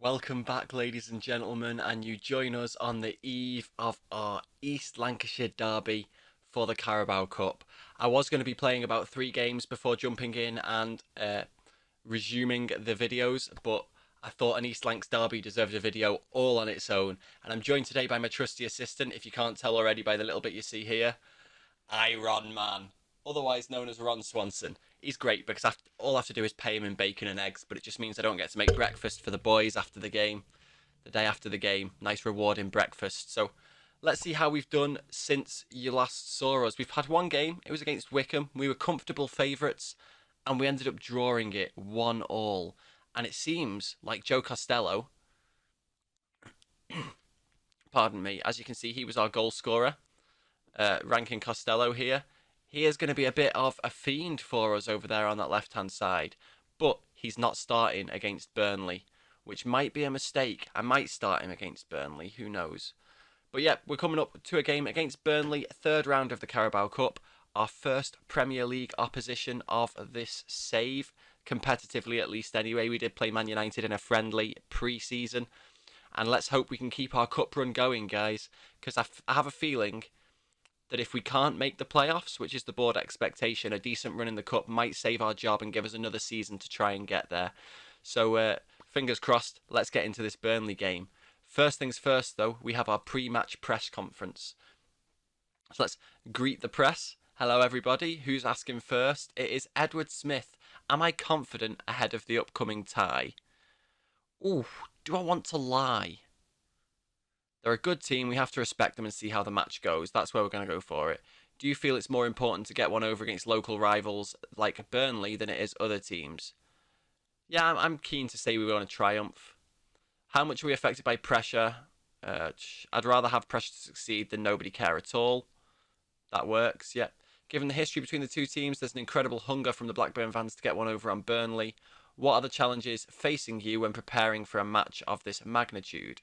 Welcome back, ladies and gentlemen, and you join us on the eve of our East Lancashire derby for the Carabao Cup. I was going to be playing about 3 games before jumping in and resuming the videos, but I thought an East Lancs derby deserved a video all on its own. And I'm joined today by my trusty assistant, if you can't tell already by the little bit you see here, Iron Man, otherwise known as Ron Swanson. He's great because all I have to do is pay him in bacon and eggs, but it just means I don't get to make breakfast for the boys after the game, the day after the game. Nice rewarding breakfast. So let's see how we've done since you last saw us. We've had one game. It was against Wycombe. We were comfortable favourites, and we ended up drawing it 1-1. And it seems like Joe Costello, pardon me, as you can see, he was our goal scorer, ranking Costello here. He is going to be a bit of a fiend for us over there on that left-hand side. But he's not starting against Burnley, which might be a mistake. I might start him against Burnley, who knows. But yeah, we're coming up to a game against Burnley, third round of the Carabao Cup. Our first Premier League opposition of this save, competitively at least anyway. We did play Man United in a friendly pre-season. And let's hope we can keep our cup run going, guys. Because I have a feeling that if we can't make the playoffs, which is the board expectation, a decent run in the cup might save our job and give us another season to try and get there. So fingers crossed, let's get into this Burnley game. First things first, though, we have our pre-match press conference. So let's greet the press. Hello, everybody. Who's asking first? It is Edward Smith. Am I confident ahead of the upcoming tie? Ooh, do I want to lie? They're a good team. We have to respect them and see how the match goes. That's where we're going to go for it. Do you feel it's more important to get one over against local rivals like Burnley than it is other teams? Yeah, I'm keen to say we want to triumph. How much are we affected by pressure? I'd rather have pressure to succeed than nobody care at all. That works, yeah. Given the history between the two teams, there's an incredible hunger from the Blackburn fans to get one over on Burnley. What are the challenges facing you when preparing for a match of this magnitude?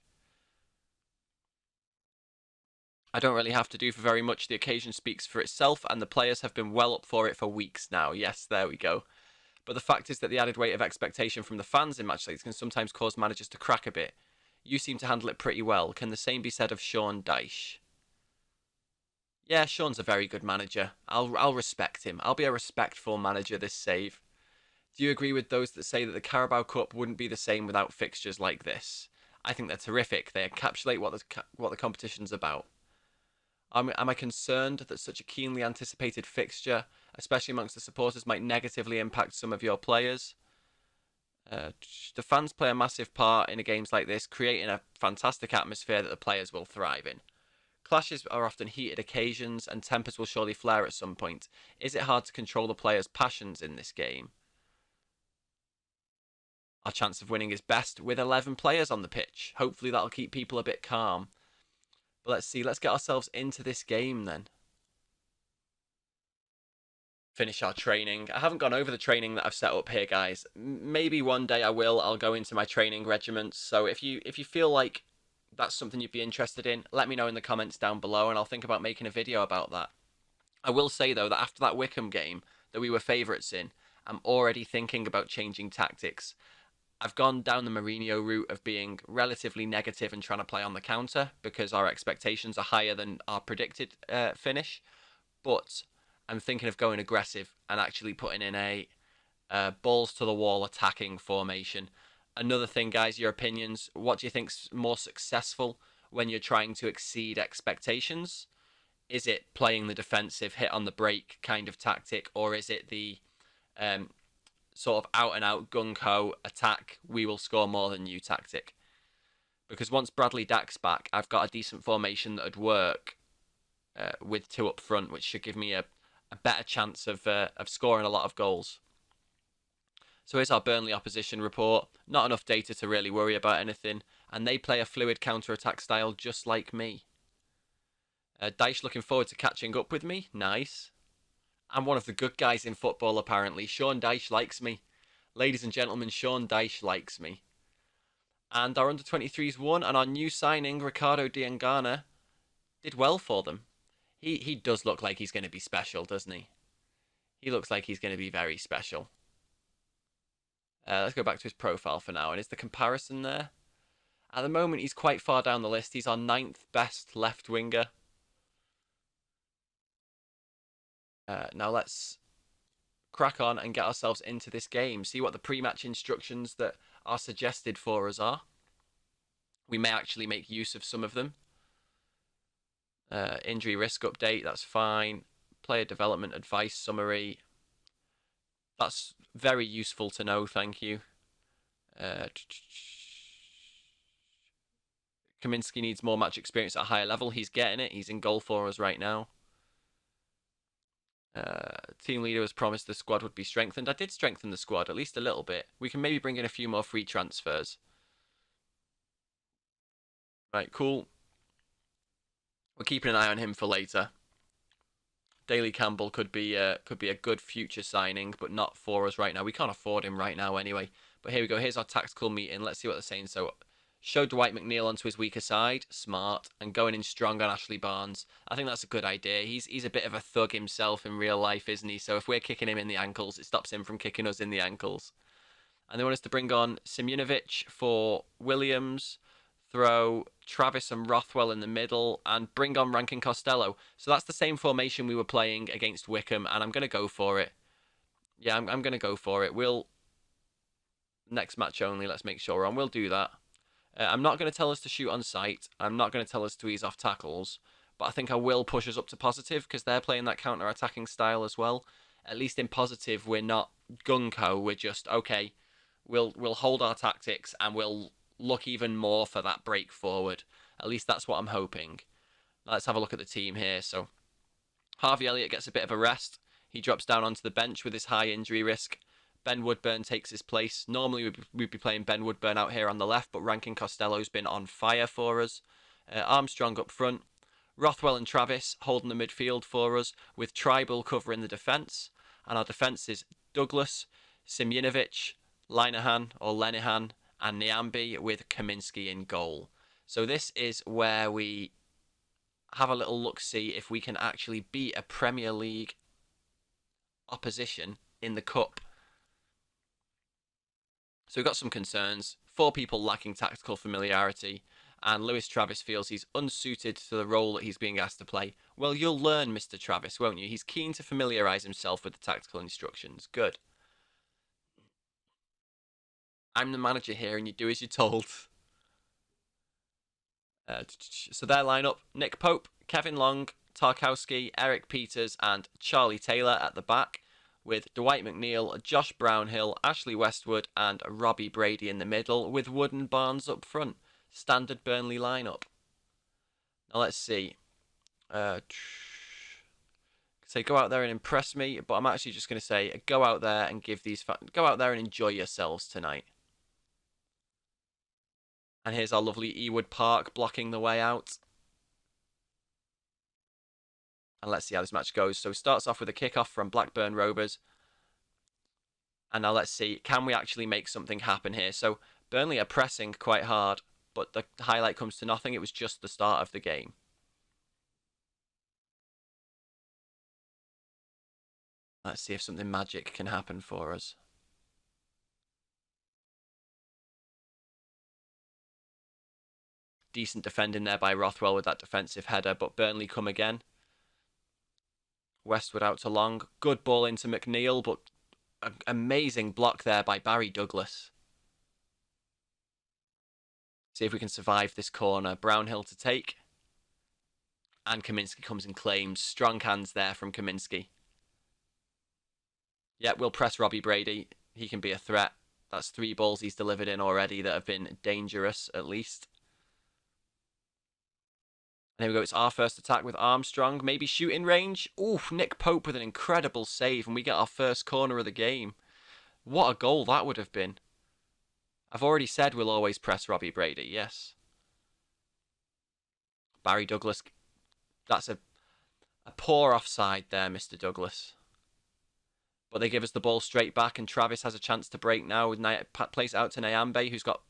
I don't really have to do for very much. The occasion speaks for itself, and the players have been well up for it for weeks now. Yes, there we go. But the fact is that the added weight of expectation from the fans in match days can sometimes cause managers to crack a bit. You seem to handle it pretty well. Can the same be said of Sean Dyche? Yeah, Sean's a very good manager. I'll respect him. I'll be a respectful manager this save. Do you agree with those that say that the Carabao Cup wouldn't be the same without fixtures like this? I think they're terrific. They encapsulate what the competition's about. Am I concerned that such a keenly anticipated fixture, especially amongst the supporters, might negatively impact some of your players? The fans play a massive part in games like this, creating a fantastic atmosphere that the players will thrive in. Clashes are often heated occasions, and tempers will surely flare at some point. Is it hard to control the players' passions in this game? Our chance of winning is best with 11 players on the pitch. Hopefully that'll keep people a bit calm. But let's see, let's get ourselves into this game then. Finish our training. I haven't gone over the training that I've set up here, guys. Maybe one day I will. I'll go into my training regiments. So if you feel like that's something you'd be interested in, let me know in the comments down below and I'll think about making a video about that. I will say, though, that after that Wycombe game that we were favourites in, I'm already thinking about changing tactics. I've gone down the Mourinho route of being relatively negative and trying to play on the counter because our expectations are higher than our predicted finish. But I'm thinking of going aggressive and actually putting in a balls to the wall attacking formation. Another thing, guys, your opinions. What do you think's more successful when you're trying to exceed expectations? Is it playing the defensive hit on the break kind of tactic, or is it the sort of out-and-out gung-ho attack, we will score more than you tactic? Because once Bradley Dack's back, I've got a decent formation that would work with 2 up front, which should give me a better chance of scoring a lot of goals. So here's our Burnley opposition report. Not enough data to really worry about anything, and they play a fluid counter-attack style just like me. Dyche looking forward to catching up with me. Nice. I'm one of the good guys in football, apparently. Sean Dyche likes me. Ladies and gentlemen, Sean Dyche likes me. And our under-23s won, and our new signing, Ricardo Diangana, did well for them. He does look like he's going to be special, doesn't he? He looks like he's going to be very special. Let's go back to his profile for now. And is the comparison there? At the moment, he's quite far down the list. He's our ninth best left winger. Now let's crack on and get ourselves into this game. See what the pre-match instructions that are suggested for us are. We may actually make use of some of them. Injury risk update, that's fine. Player development advice summary. That's very useful to know, thank you. Kaminski needs more match experience at a higher level. He's getting it. He's in goal for us right now. Team leader has promised the squad would be strengthened. I did strengthen the squad, at least a little bit. We can maybe bring in a few more free transfers. Right, cool. We're keeping an eye on him for later. Daley Campbell could be a good future signing, but not for us right now. We can't afford him right now anyway. But here we go. Here's our tactical meeting. Let's see what they're saying. So, show Dwight McNeil onto his weaker side. Smart. And going in strong on Ashley Barnes. I think that's a good idea. He's a bit of a thug himself in real life, isn't he? So if we're kicking him in the ankles, it stops him from kicking us in the ankles. And they want us to bring on Simunovic for Williams. Throw Travis and Rothwell in the middle and bring on Rankin Costello. So that's the same formation we were playing against Wickham, and I'm going to go for it. Yeah, I'm going to go for it. We'll... Next match only, let's make sure we're on. We'll do that. I'm not going to tell us to shoot on sight. I'm not going to tell us to ease off tackles. But I think I will push us up to positive because they're playing that counter-attacking style as well. At least in positive, we're not gung-ho. We're just, okay, we'll hold our tactics and we'll look even more for that break forward. At least that's what I'm hoping. Let's have a look at the team here. So Harvey Elliott gets a bit of a rest. He drops down onto the bench with his high injury risk. Ben Woodburn takes his place. Normally we'd be playing Ben Woodburn out here on the left, but Rankin Costello's been on fire for us. Armstrong up front. Rothwell and Travis holding the midfield for us, with Tribal covering the defence. And our defence is Douglas, Simunovic, Linehan or Lenihan, and Nyambi with Kaminski in goal. So this is where we have a little look-see if we can actually beat a Premier League opposition in the Cup. So we've got some concerns. 4 people lacking tactical familiarity, and Lewis Travis feels he's unsuited to the role that he's being asked to play. Well, you'll learn, Mr. Travis, won't you? He's keen to familiarise himself with the tactical instructions. Good. I'm the manager here, and you do as you're told. So their lineup: Nick Pope, Kevin Long, Tarkowski, Eric Peters, and Charlie Taylor at the back, with Dwight McNeil, Josh Brownhill, Ashley Westwood, and Robbie Brady in the middle, with Wood and Barnes up front. Standard Burnley lineup. Now let's see. Say go out there and impress me, but I'm actually just going to say go out there and go out there and enjoy yourselves tonight. And here's our lovely Ewood Park blocking the way out. And let's see how this match goes. So it starts off with a kickoff from Blackburn Rovers. And now let's see, can we actually make something happen here? So Burnley are pressing quite hard, but the highlight comes to nothing. It was just the start of the game. Let's see if something magic can happen for us. Decent defending there by Rothwell with that defensive header, but Burnley come again. Westwood out to Long. Good ball into McNeil, but an amazing block there by Barry Douglas. See if we can survive this corner. Brownhill to take. And Kaminski comes and claims. Strong hands there from Kaminski. Yeah, we'll press Robbie Brady. He can be a threat. That's 3 balls he's delivered in already that have been dangerous, at least. And here we go. It's our first attack with Armstrong. Maybe shooting range. Oof, Nick Pope with an incredible save. And we get our first corner of the game. What a goal that would have been. I've already said we'll always press Robbie Brady. Yes. Barry Douglas. That's a poor offside there, Mr. Douglas. But they give us the ball straight back, and Travis has a chance to break now. With plays it out to Nyambe, who's got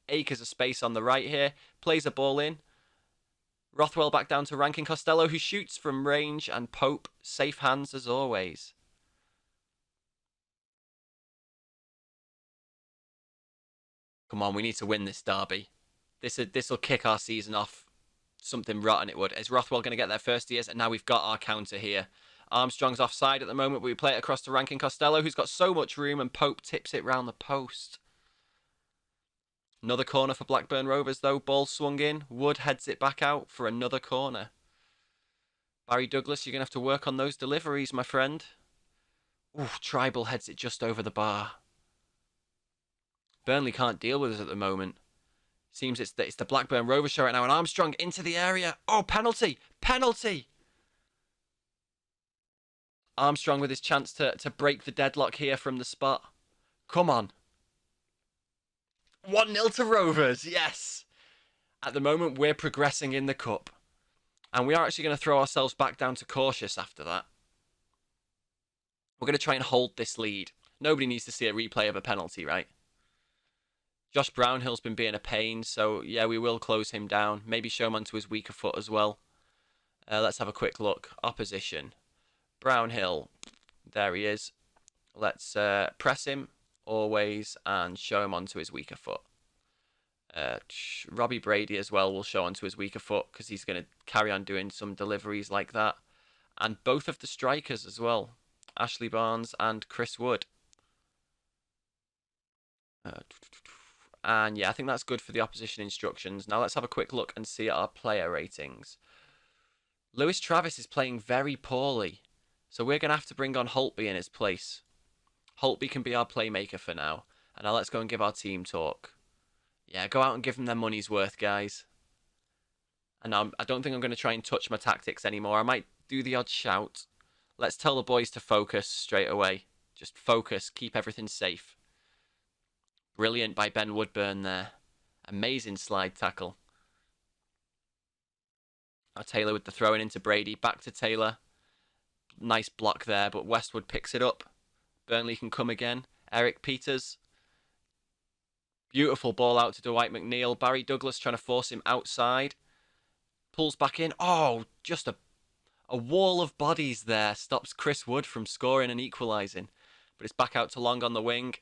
acres of space on the right here. Plays a ball in. Rothwell back down to Rankin Costello, who shoots from range, and Pope, safe hands as always. Come on, we need to win this derby. This'll kick our season off something rotten. It would. Is Rothwell going to get their first ears? And now we've got our counter here. Armstrong's offside at the moment, but we play it across to Rankin Costello, who's got so much room, and Pope tips it round the post. Another corner for Blackburn Rovers, though. Ball swung in. Wood heads it back out for another corner. Barry Douglas, you're going to have to work on those deliveries, my friend. Ooh, Tribal heads it just over the bar. Burnley can't deal with us at the moment. Seems it's the Blackburn Rovers show right now, and Armstrong into the area. Oh, penalty! Penalty! Armstrong with his chance to break the deadlock here from the spot. Come on. 1-0 to Rovers, yes! At the moment, we're progressing in the cup. And we are actually going to throw ourselves back down to cautious after that. We're going to try and hold this lead. Nobody needs to see a replay of a penalty, right? Josh Brownhill's been being a pain, so yeah, we will close him down. Maybe show him onto his weaker foot as well. Let's have a quick look. Opposition. Brownhill. There he is. Let's press him, always, and show him onto his weaker foot. Robbie Brady as well will show onto his weaker foot, because he's going to carry on doing some deliveries like that. And both of the strikers as well. Ashley Barnes and Chris Wood. And yeah, I think that's good for the opposition instructions. Now let's have a quick look and see our player ratings. Lewis Travis is playing very poorly, so we're going to have to bring on Holtby in his place. Holtby can be our playmaker for now. And now let's go and give our team talk. Yeah, go out and give them their money's worth, guys. And I don't think I'm going to try and touch my tactics anymore. I might do the odd shout. Let's tell the boys to focus straight away. Just focus, keep everything safe. Brilliant by Ben Woodburn there. Amazing slide tackle. Now Taylor with the throw-in into Brady. Back to Taylor. Nice block there, but Westwood picks it up. Burnley can come again. Eric Peters. Beautiful ball out to Dwight McNeil. Barry Douglas trying to force him outside. Pulls back in. Oh, just a wall of bodies there. Stops Chris Wood from scoring and equalising. But it's back out to Long on the wing.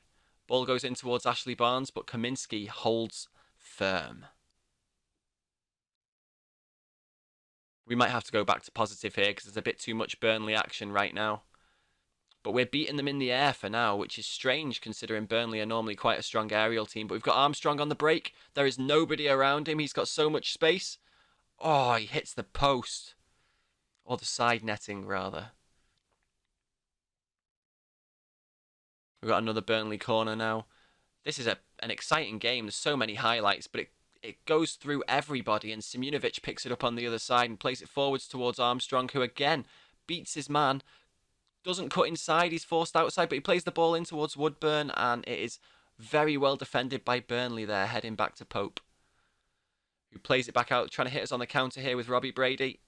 Ball goes in towards Ashley Barnes, but Kaminski holds firm. We might have to go back to positive here because there's a bit too much Burnley action right now. But we're beating them in the air for now, which is strange considering Burnley are normally quite a strong aerial team. But we've got Armstrong on the break. There is nobody around him. He's got so much space. Oh, he hits the post. Or the side netting, rather. We've got another Burnley corner now. This is an exciting game. There's so many highlights, but it goes through everybody. And Simunovic picks it up on the other side and plays it forwards towards Armstrong, who again beats his man. Doesn't cut inside, he's forced outside, but he plays the ball in towards Woodburn, and it is very well defended by Burnley there, heading back to Pope, who plays it back out, trying to hit us on the counter here with Robbie Brady.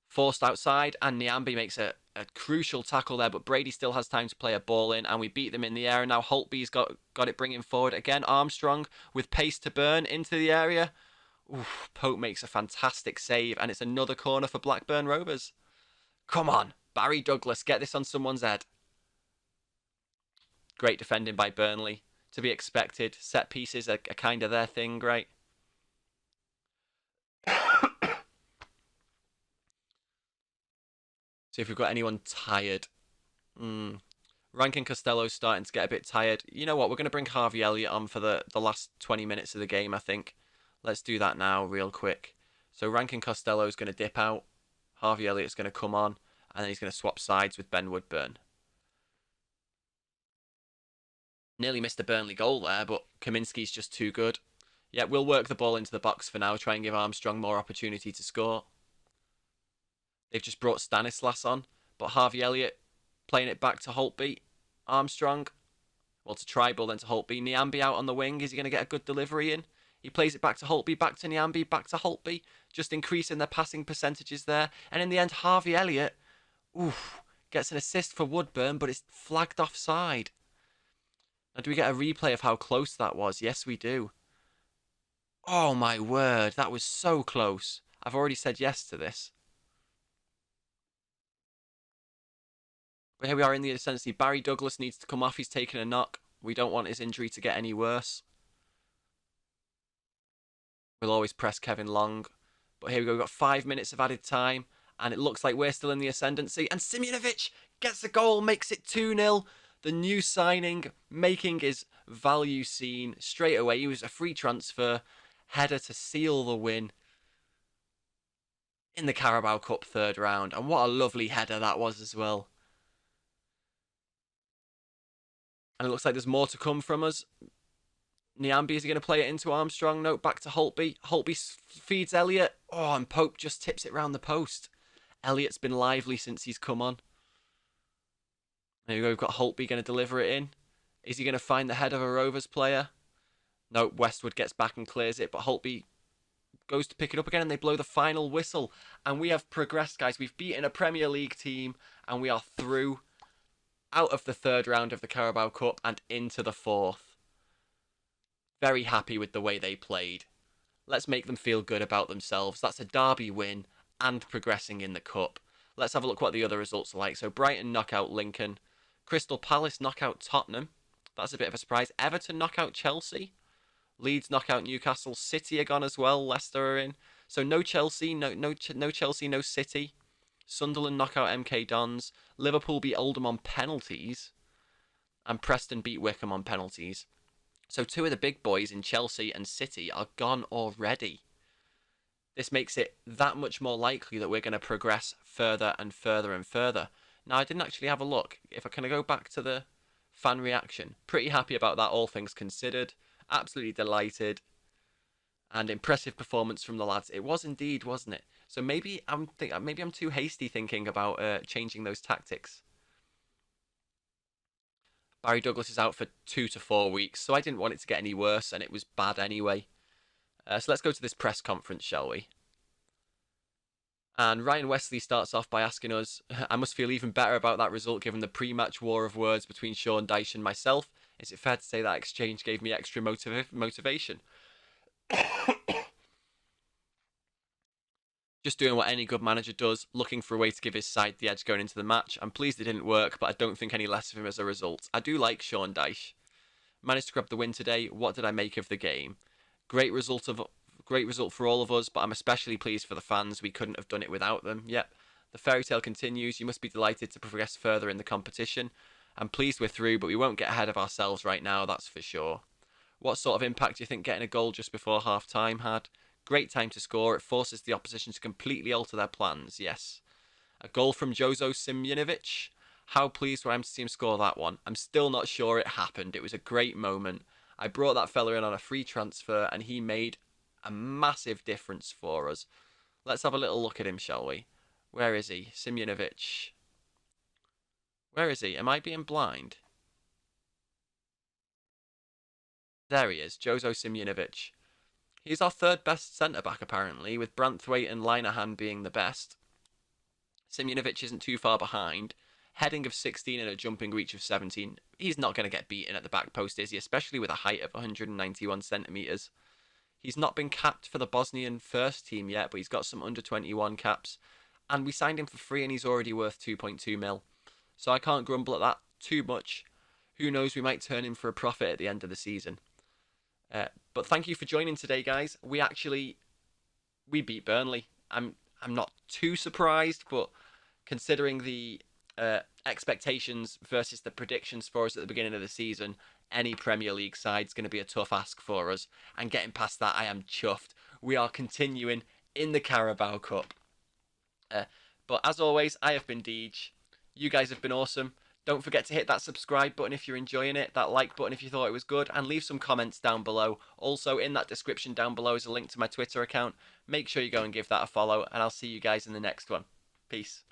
Forced outside, and Nyambi makes a crucial tackle there, but Brady still has time to play a ball in, and we beat them in the air, and now Holtby's got it bringing forward. Again, Armstrong with pace to burn into the area. Oof, Pope makes a fantastic save, and it's another corner for Blackburn Rovers. Come on, Barry Douglas, get this on someone's head. Great defending by Burnley. To be expected. Set pieces are kind of their thing, right? See if we've got anyone tired. Rankin Costello's starting to get a bit tired. You know what? We're going to bring Harvey Elliott on for the last 20 minutes of the game, I think. Let's do that now real quick. So Rankin Costello's going to dip out. Harvey Elliott's going to come on. And then he's going to swap sides with Ben Woodburn. Nearly missed a Burnley goal there, but Kaminski's just too good. Yeah, we'll work the ball into the box for now. Try and give Armstrong more opportunity to score. They've just brought Stanislas on. But Harvey Elliott playing it back to Holtby. Armstrong. Well, to Tribal, then to Holtby. Nyambi out on the wing. Is he going to get a good delivery in? He plays it back to Holtby, back to Nyambi, back to Holtby. Just increasing their passing percentages there. And in the end, Harvey Elliott gets an assist for Woodburn, but it's flagged offside. Now, do we get a replay of how close that was? Yes, we do. Oh, my word. That was so close. I've already said yes to this. But here we are in the ascendancy. Barry Douglas needs to come off. He's taken a knock. We don't want his injury to get any worse. We'll always press Kevin Long. But here we go, we've got 5 minutes of added time, and it looks like we're still in the ascendancy. And Simunovic gets the goal, makes it 2-0. The new signing making his value seen straight away. He was a free transfer header to seal the win in the Carabao Cup third round. And what a lovely header that was as well. And it looks like there's more to come from us. Nyambi, is he going to play it into Armstrong? No, back to Holtby. Holtby feeds Elliott. Oh, and Pope just tips it round the post. Elliott's been lively since he's come on. There you go, we've got Holtby going to deliver it in. Is he going to find the head of a Rovers player? No, Westwood gets back and clears it, but Holtby goes to pick it up again, and they blow the final whistle. And we have progressed, guys. We've beaten a Premier League team, and we are through out of the third round of the Carabao Cup and into the fourth. Very happy with the way they played. Let's make them feel good about themselves. That's a derby win and progressing in the cup. Let's have a look what the other results are like. So Brighton knock out Lincoln. Crystal Palace knock out Tottenham. That's a bit of a surprise. Everton knock out Chelsea. Leeds knock out Newcastle. City are gone as well. Leicester are in. So no Chelsea, no Chelsea, no City. Sunderland knock out MK Dons. Liverpool beat Oldham on penalties. And Preston beat Wickham on penalties. So two of the big boys in Chelsea and City are gone already. This makes it that much more likely that we're going to progress further and further and further. Now, I didn't actually have a look. If I can go back to the fan reaction, pretty happy about that, all things considered. Absolutely delighted. And impressive performance from the lads. It was indeed, wasn't it? So maybe I'm too hasty thinking about changing those tactics. Barry Douglas is out for 2 to 4 weeks, so I didn't want it to get any worse, and it was bad anyway. So let's go to this press conference, shall we? And Ryan Wesley starts off by asking us, I must feel even better about that result given the pre-match war of words between Sean Dyche and myself. Is it fair to say that exchange gave me extra motivation? Just doing what any good manager does, looking for a way to give his side the edge going into the match. I'm pleased it didn't work, but I don't think any less of him as a result. I do like Sean Dyche. Managed to grab the win today. What did I make of the game? Great result for all of us, but I'm especially pleased for the fans. We couldn't have done it without them. Yep. The fairy tale continues. You must be delighted to progress further in the competition. I'm pleased we're through, but we won't get ahead of ourselves right now, that's for sure. What sort of impact do you think getting a goal just before half-time had? Great time to score. It forces the opposition to completely alter their plans, yes. A goal from Jozo Simunovic. How pleased I am to see him score that one. I'm still not sure it happened. It was a great moment. I brought that fella in on a free transfer, and he made a massive difference for us. Let's have a little look at him, shall we? Where is he? Simunovic. Where is he? Am I being blind? There he is, Jozo Simunovic. He's our third best centre-back, apparently, with Branthwaite and Linehan being the best. Simunovic isn't too far behind. Heading of 16 and a jumping reach of 17. He's not going to get beaten at the back post, is he? Especially with a height of 191 centimetres. He's not been capped for the Bosnian first team yet, but he's got some under-21 caps. And we signed him for free and he's already worth 2.2 mil. So I can't grumble at that too much. Who knows, we might turn him for a profit at the end of the season. But thank you for joining today, guys. We beat Burnley. I'm not too surprised, but considering the expectations versus the predictions for us at the beginning of the season, any Premier League side's going to be a tough ask for us. And getting past that, I am chuffed. We are continuing in the Carabao Cup. But as always, I have been Deej. You guys have been awesome. Don't forget to hit that subscribe button if you're enjoying it, that like button if you thought it was good, and leave some comments down below. Also, in that description down below is a link to my Twitter account. Make sure you go and give that a follow, and I'll see you guys in the next one. Peace.